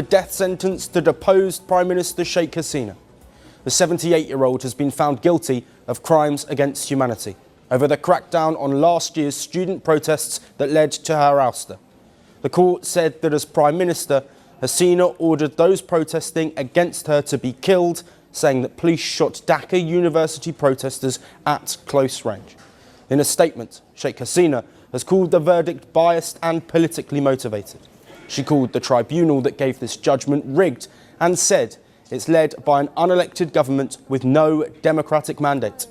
A death sentence to deposed Prime Minister Sheikh Hasina. The 78-year-old has been found guilty of crimes against humanity over the crackdown on last year's student protests that led to her ouster. The court said that as Prime Minister, Hasina ordered those protesting against her to be killed, saying that police shot Dhaka University protesters at close range. In a statement, Sheikh Hasina has called the verdict biased and politically motivated. She called the tribunal that gave this judgment rigged and said it's led by an unelected government with no democratic mandate.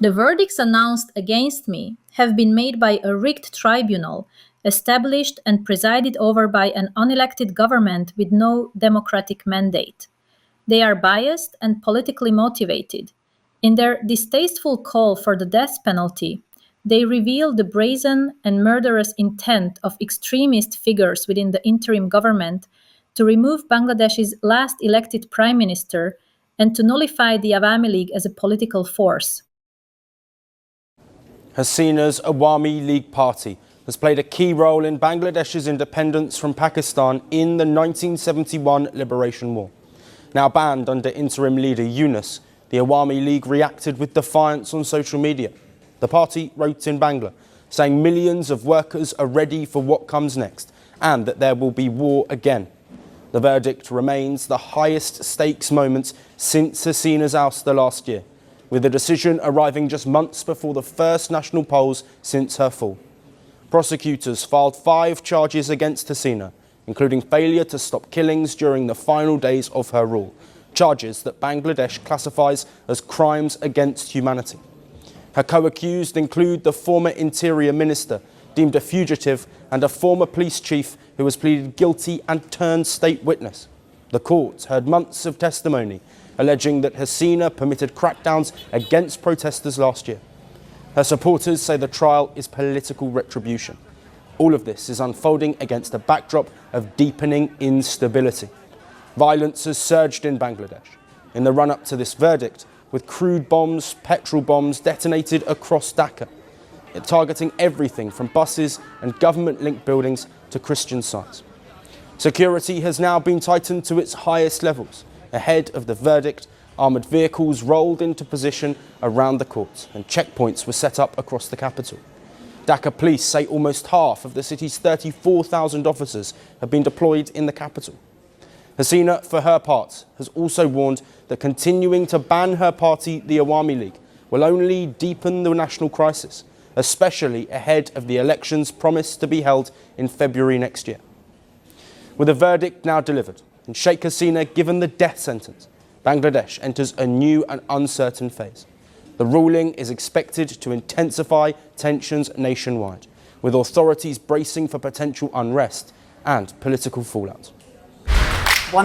The verdicts announced against me have been made by a rigged tribunal, established and presided over by an unelected government with no democratic mandate. They are biased and politically motivated. In their distasteful call for the death penalty, they reveal the brazen and murderous intent of extremist figures within the interim government to remove Bangladesh's last elected prime minister and to nullify the Awami League as a political force. Hasina's Awami League party has played a key role in Bangladesh's independence from Pakistan in the 1971 Liberation War. Now banned under interim leader Yunus, the Awami League reacted with defiance on social media. The party wrote in Bangla, saying millions of workers are ready for what comes next and that there will be war again. The verdict remains the highest stakes moment since Hasina's ouster last year, with the decision arriving just months before the first national polls since her fall. Prosecutors filed 5 charges against Hasina, including failure to stop killings during the final days of her rule, charges that Bangladesh classifies as crimes against humanity. Her co-accused include the former Interior Minister, deemed a fugitive, and a former police chief who was pleaded guilty and turned state witness. The court heard months of testimony alleging that Hasina permitted crackdowns against protesters last year. Her supporters say the trial is political retribution. All of this is unfolding against a backdrop of deepening instability. Violence has surged in Bangladesh in the run-up to this verdict, with crude bombs, petrol bombs detonated across Dhaka, targeting everything from buses and government-linked buildings to Christian sites. Security has now been tightened to its highest levels. Ahead of the verdict, armoured vehicles rolled into position around the court and checkpoints were set up across the capital. Dhaka police say almost half of the city's 34,000 officers have been deployed in the capital. Hasina, for her part, has also warned that continuing to ban her party, the Awami League, will only deepen the national crisis, especially ahead of the elections promised to be held in February next year. With a verdict now delivered and Sheikh Hasina given the death sentence, Bangladesh enters a new and uncertain phase. The ruling is expected to intensify tensions nationwide, with authorities bracing for potential unrest and political fallout.